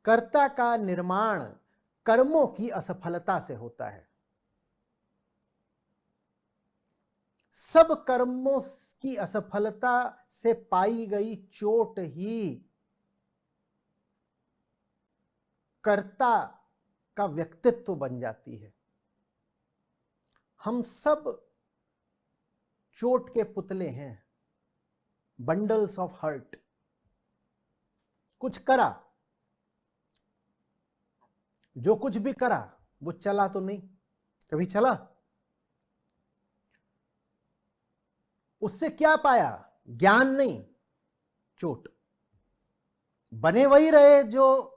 कर्ता का निर्माण कर्मों की असफलता से होता है। सब कर्मों की असफलता से पाई गई चोट ही कर्ता का व्यक्तित्व बन जाती है। हम सब चोट के पुतले हैं, बंडल्स ऑफ हर्ट। कुछ करा, जो कुछ भी करा वो चला तो नहीं, कभी चला? उससे क्या पाया? ज्ञान नहीं, चोट। बने वही रहे जो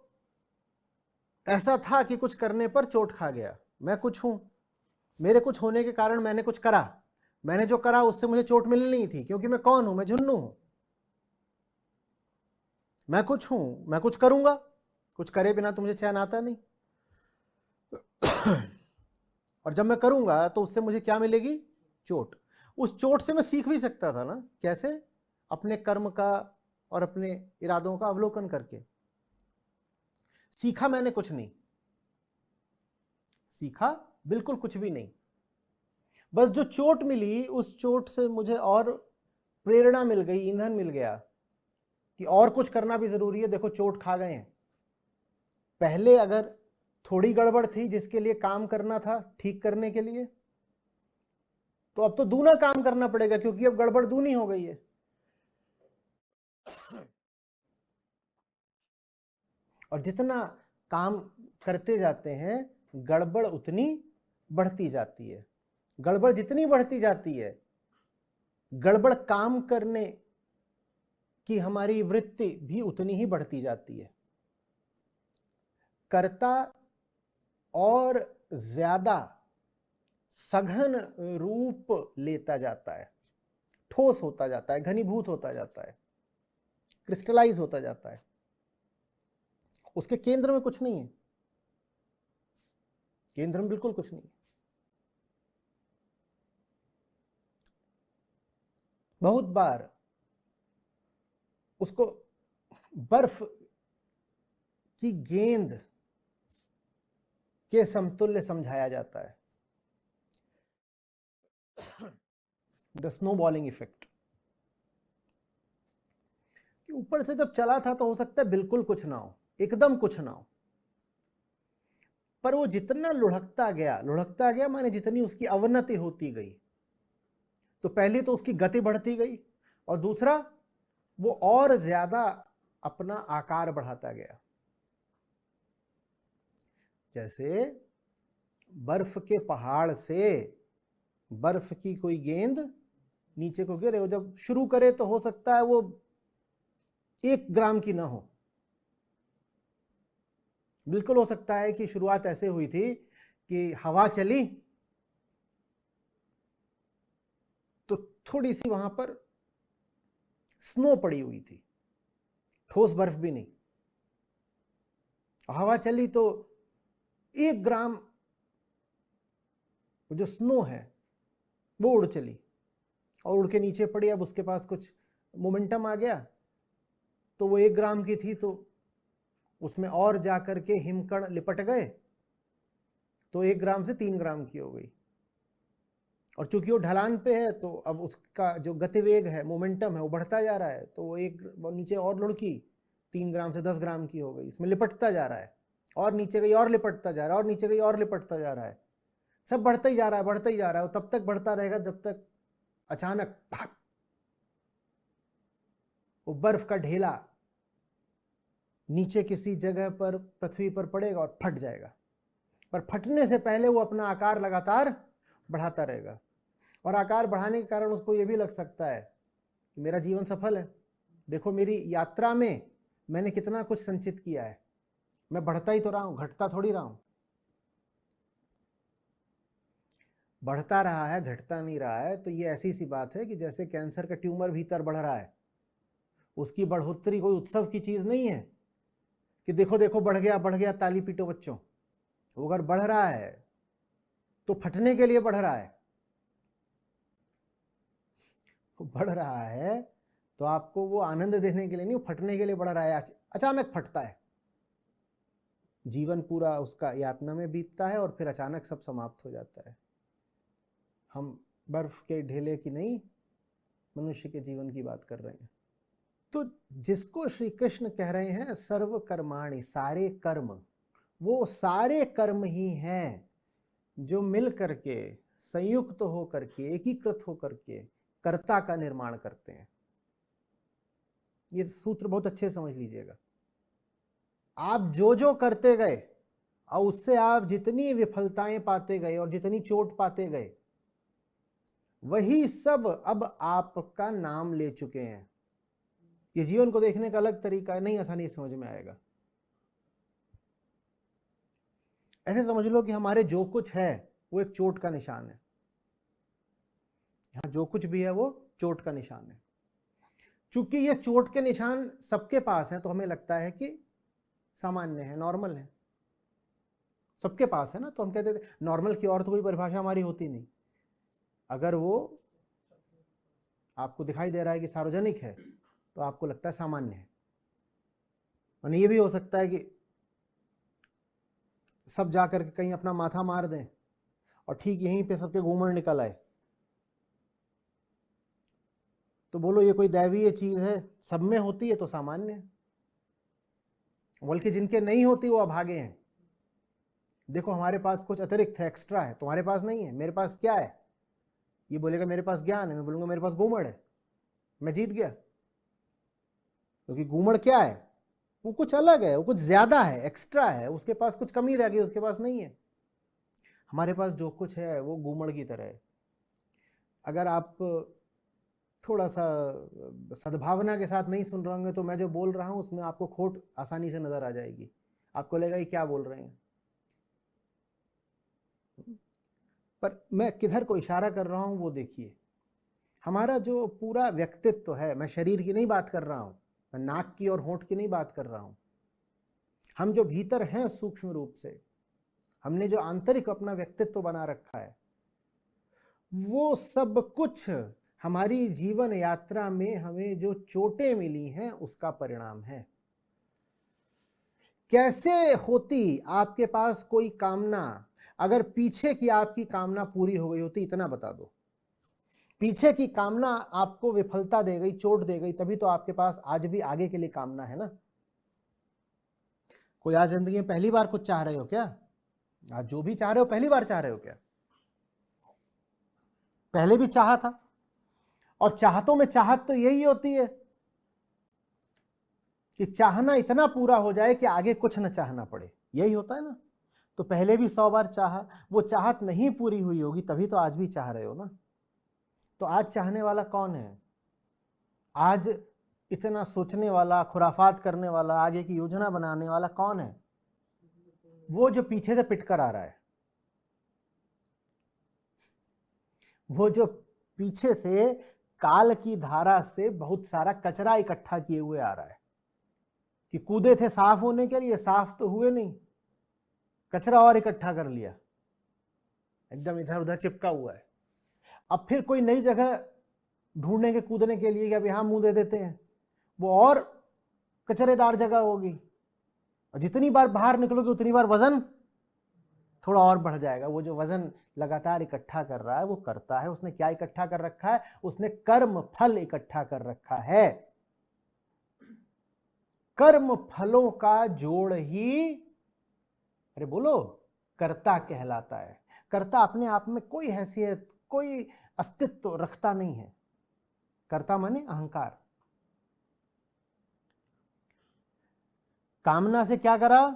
ऐसा था कि कुछ करने पर चोट खा गया। मैं कुछ हूं, मेरे कुछ होने के कारण मैंने कुछ करा, मैंने जो करा उससे मुझे चोट मिलनी नहीं थी, क्योंकि मैं कौन हूं? मैं झुन्नू हूं। मैं कुछ हूं, मैं कुछ करूंगा, कुछ करे बिना तो मुझे चैन आता नहीं। और जब मैं करूंगा तो उससे मुझे क्या मिलेगी? चोट। उस चोट से मैं सीख भी सकता था ना। कैसे? अपने कर्म का और अपने इरादों का अवलोकन करके। सीखा मैंने कुछ नहीं, सीखा बिल्कुल कुछ भी नहीं। बस जो चोट मिली उस चोट से मुझे और प्रेरणा मिल गई, ईंधन मिल गया कि और कुछ करना भी जरूरी है। देखो चोट खा गए हैं, पहले अगर थोड़ी गड़बड़ थी जिसके लिए काम करना था ठीक करने के लिए, तो अब तो दूना काम करना पड़ेगा, क्योंकि अब गड़बड़ दूनी हो गई है। और जितना काम करते जाते हैं गड़बड़ उतनी बढ़ती जाती है। गड़बड़ जितनी बढ़ती जाती है, गड़बड़ काम करने की हमारी वृत्ति भी उतनी ही बढ़ती जाती है। कर्ता और ज्यादा सघन रूप लेता जाता है, ठोस होता जाता है, घनीभूत होता जाता है, क्रिस्टलाइज होता जाता है। उसके केंद्र में कुछ नहीं है, केंद्र में बिल्कुल कुछ नहीं है। बहुत बार उसको बर्फ की गेंद के समतुल्य समझाया जाता है, द स्नोबॉलिंग इफेक्ट। कि ऊपर से जब चला था तो हो सकता है बिल्कुल कुछ ना हो, एकदम कुछ ना हो, पर वो जितना लुढ़कता गया माने जितनी उसकी अवनति होती गई, तो पहले तो उसकी गति बढ़ती गई, और दूसरा वो और ज्यादा अपना आकार बढ़ाता गया। जैसे बर्फ के पहाड़ से बर्फ की कोई गेंद नीचे को गिरे, वो जब शुरू करे तो हो सकता है वो 1 ग्राम की ना हो। बिल्कुल हो सकता है कि शुरुआत ऐसे हुई थी कि हवा चली तो थोड़ी सी वहां पर स्नो पड़ी हुई थी, ठोस बर्फ भी नहीं। हवा चली तो 1 ग्राम जो स्नो है वो उड़ चली और उड़ के नीचे पड़ी। अब उसके पास कुछ मोमेंटम आ गया, तो वो 1 ग्राम की थी तो उसमें और जाकर के हिमकण लिपट गए, तो 1 ग्राम से 3 ग्राम की हो गई। और चूंकि वो ढलान पे है तो अब उसका जो गतिवेग है, मोमेंटम है, वो बढ़ता जा रहा है, तो वो नीचे और लुढ़की, 3 ग्राम से 10 ग्राम की हो गई। इसमें लिपटता जा रहा है, और नीचे गई और लिपटता जा रहा है, और नीचे गई और लिपटता जा रहा है। सब बढ़ता ही जा रहा है, बढ़ता ही जा रहा है। वो तब तक बढ़ता रहेगा जब तक अचानक फट, वो बर्फ का ढेला नीचे किसी जगह पर पृथ्वी पर पड़ेगा और फट जाएगा। पर फटने से पहले वो अपना आकार लगातार बढ़ाता रहेगा, और आकार बढ़ाने के कारण उसको ये भी लग सकता है कि मेरा जीवन सफल है, देखो मेरी यात्रा में मैंने कितना कुछ संचित किया है, मैं बढ़ता ही तो रहा हूं, घटता थोड़ी रहा हूं। बढ़ता रहा है, घटता नहीं रहा है। तो ये ऐसी सी बात है कि जैसे कैंसर का ट्यूमर भीतर बढ़ रहा है, उसकी बढ़ोतरी कोई उत्सव की चीज नहीं है कि देखो देखो बढ़ गया बढ़ गया, ताली पीटो बच्चों। वो अगर बढ़ रहा है तो फटने के लिए बढ़ रहा है। बढ़ रहा है तो आपको वो आनंद देने के लिए नहीं, वो फटने के लिए बढ़ रहा है। अचानक फटता है, जीवन पूरा उसका यातना में बीतता है और फिर अचानक सब समाप्त हो जाता है। हम बर्फ के ढेले की नहीं, मनुष्य के जीवन की बात कर रहे हैं। तो जिसको श्री कृष्ण कह रहे हैं सर्व कर्माणि, सारे कर्म, वो सारे कर्म ही हैं जो मिल करके, संयुक्त हो करके, एकीकृत हो करके कर्ता का निर्माण करते हैं। ये सूत्र बहुत अच्छे समझ लीजिएगा। आप जो जो करते गए और उससे आप जितनी विफलताएं पाते गए और जितनी चोट पाते गए, वही सब अब आपका नाम ले चुके हैं। ये जीवन को देखने का अलग तरीका है, नहीं आसानी से समझ में आएगा। ऐसे समझ लो कि हमारे जो कुछ है वो एक चोट का निशान है। यहां जो कुछ भी है वो चोट का निशान है। चूंकि ये चोट के निशान सबके पास है तो हमें लगता है कि सामान्य है, नॉर्मल है, सबके पास है ना, तो हम कहते थे नॉर्मल की और तो कोई परिभाषा हमारी होती नहीं। अगर वो आपको दिखाई दे रहा है कि सार्वजनिक है तो आपको लगता है सामान्य है। और ये भी हो सकता है कि सब जाकर के कहीं अपना माथा मार दें और ठीक यहीं पे सबके घूमड़ निकल आए, तो बोलो ये कोई दैवीय चीज है, सब में होती है तो सामान्य है। बल्कि जिनके नहीं होती वो अभागे हैं। देखो हमारे पास कुछ अतिरिक्त है, एक्स्ट्रा है, तुम्हारे पास नहीं है। मेरे पास क्या है? ये बोलेगा मेरे पास ज्ञान है, मैं बोलूंगा मेरे पास घूमड़ है, मैं जीत गया। क्योंकि घूमड़ क्या है? वो कुछ अलग है, वो कुछ ज्यादा है, एक्स्ट्रा है, उसके पास कुछ कमी रह गई, उसके पास नहीं है। हमारे पास जो कुछ है वो घूमड़ की तरह है। अगर आप थोड़ा सा सद्भावना के साथ नहीं सुन रहे होंगे तो मैं जो बोल रहा हूं उसमें आपको खोट आसानी से नजर आ जाएगी। आपको लगेगा ये क्या बोल रहे हैं, पर मैं किधर को इशारा कर रहा हूं वो देखिए। हमारा जो पूरा व्यक्तित्व है, मैं शरीर की नहीं बात कर रहा हूं, मैं नाक की और होंठ की नहीं बात कर रहा हूं, हम जो भीतर हैं सूक्ष्म रूप से, हमने जो आंतरिक अपना व्यक्तित्व बना रखा है, वो सब कुछ हमारी जीवन यात्रा में हमें जो चोटें मिली हैं उसका परिणाम है। कैसे होती आपके पास कोई कामना, अगर पीछे की आपकी कामना पूरी हो गई होती, इतना बता दो। पीछे की कामना आपको विफलता दे गई, चोट दे गई, तभी तो आपके पास आज भी आगे के लिए कामना है ना। कोई आज जिंदगी में पहली बार कुछ चाह रहे हो क्या? आज जो भी चाह रहे हो पहली बार चाह रहे हो क्या? पहले भी चाहा था। और चाहतों में चाहत तो यही होती है कि चाहना इतना पूरा हो जाए कि आगे कुछ न चाहना पड़े, यही होता है ना। तो पहले भी 100 बार चाहा, वो चाहत नहीं पूरी हुई होगी, तभी तो आज भी चाह रहे हो ना। तो आज चाहने वाला कौन है? आज इतना सोचने वाला, खुराफात करने वाला, आगे की योजना बनाने वाला कौन है? वो जो पीछे से पिटकर आ रहा है, वो जो पीछे से काल की धारा से बहुत सारा कचरा इकट्ठा किए हुए आ रहा है कि कूदे थे साफ होने के लिए, साफ तो हुए नहीं, कचरा और इकट्ठा कर लिया, एकदम इधर उधर चिपका हुआ है। अब फिर कोई नई जगह ढूंढने के कूदने के लिए कि अब यहां मुंह दे देते हैं, वो और कचरेदार जगह होगी, और जितनी बार बाहर निकलोगे उतनी बार वजन थोड़ा और बढ़ जाएगा। वो जो वजन लगातार इकट्ठा कर रहा है वो करता है, उसने क्या इकट्ठा कर रखा है? उसने कर्म फल इकट्ठा कर रखा है। कर्म फलों का जोड़ ही, अरे बोलो, कर्ता कहलाता है। कर्ता अपने आप में कोई हैसियत, कोई अस्तित्व रखता नहीं है। कर्ता माने अहंकार। कामना से क्या करा?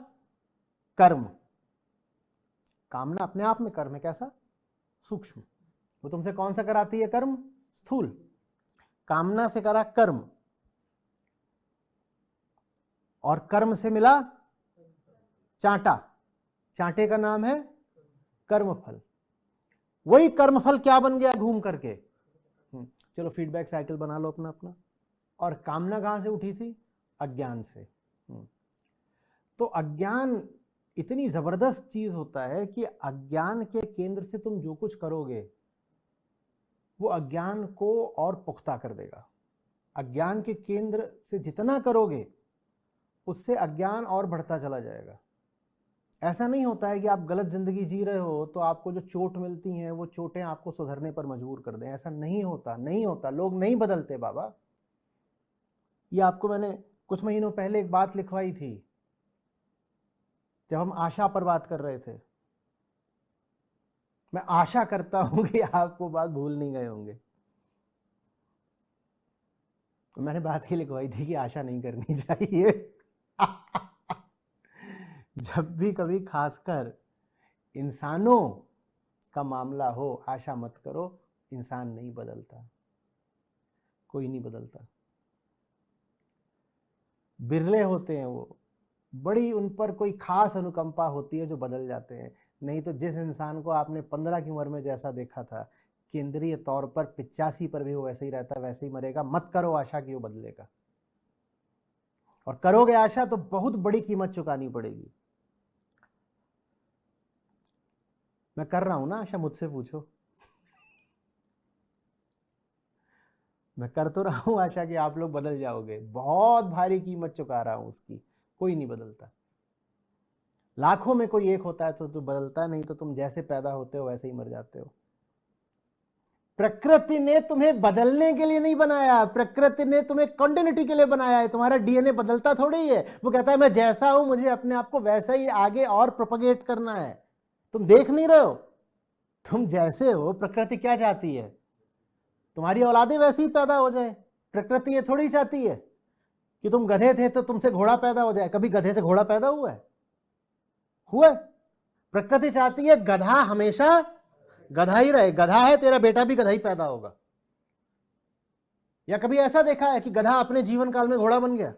कर्म। कामना अपने आप में कर्म है। कैसा? सूक्ष्म। वो तुमसे कौन सा कराती है कर्म? स्थूल। कामना से करा कर्म, और कर्म से मिला चांटा। चांटे का नाम है कर्मफल। वही कर्मफल क्या बन गया घूम करके? चलो फीडबैक साइकिल बना लो अपना अपना। और कामना कहां से उठी थी? अज्ञान से। तो अज्ञान इतनी जबरदस्त चीज होता है कि अज्ञान के केंद्र से तुम जो कुछ करोगे वो अज्ञान को और पुख्ता कर देगा। अज्ञान के केंद्र से जितना करोगे उससे अज्ञान और बढ़ता चला जाएगा। ऐसा नहीं होता है कि आप गलत जिंदगी जी रहे हो तो आपको जो चोट मिलती हैं वो चोटें आपको सुधरने पर मजबूर कर दें। ऐसा नहीं होता, नहीं होता। लोग नहीं बदलते बाबा। ये आपको मैंने कुछ महीनों पहले एक बात लिखवाई थी जब हम आशा पर बात कर रहे थे। मैं आशा करता हूं कि आप वो बात भूल नहीं गए होंगे। तो मैंने बात ही लिखवाई थी कि आशा नहीं करनी चाहिए। जब भी कभी खासकर इंसानों का मामला हो, आशा मत करो। इंसान नहीं बदलता, कोई नहीं बदलता। बिरले होते हैं वो, बड़ी उन पर कोई खास अनुकंपा होती है जो बदल जाते हैं। नहीं तो जिस इंसान को आपने 15 की उम्र में जैसा देखा था, केंद्रीय तौर पर 85 पर भी वो वैसे ही रहता, वैसे ही मरेगा। मत करो आशा कि वो बदलेगा, और करोगे आशा तो बहुत बड़ी कीमत चुकानी पड़ेगी। मैं कर रहा हूं ना आशा, मुझसे पूछो। मैं कर तो रहा हूं आशा कि आप लोग बदल जाओगे। बहुत भारी कीमत चुका रहा हूं उसकी। कोई नहीं बदलता। लाखों में कोई एक होता है तो बदलता, नहीं तो तुम जैसे पैदा होते हो वैसे ही मर जाते हो। प्रकृति ने तुम्हें बदलने के लिए नहीं बनाया, प्रकृति ने तुम्हें कंटिन्यूटी के लिए बनाया है। तुम्हारा डीएनए बदलता थोड़ी ही है। वो कहता है मैं जैसा हूं मुझे अपने आप को वैसा ही आगे और प्रोपगेट करना है। तुम देख नहीं रहे हो, तुम जैसे हो प्रकृति क्या चाहती है, तुम्हारी औलादें वैसी ही पैदा हो जाए। प्रकृति ये थोड़ी चाहती है कि तुम गधे थे तो तुमसे घोड़ा पैदा हो जाए। कभी गधे से घोड़ा पैदा हुआ है? हुआ है? प्रकृति चाहती है गधा हमेशा गधा ही रहे। गधा है, तेरा बेटा भी गधा ही पैदा होगा। या कभी ऐसा देखा है कि गधा अपने जीवन काल में घोड़ा बन गया?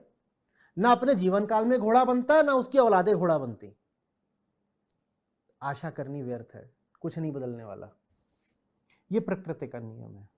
ना अपने जीवन काल में घोड़ा बनता, ना उसकी औलादें घोड़ा बनती। आशा करनी व्यर्थ है, कुछ नहीं बदलने वाला। ये प्रकृति का नियम है।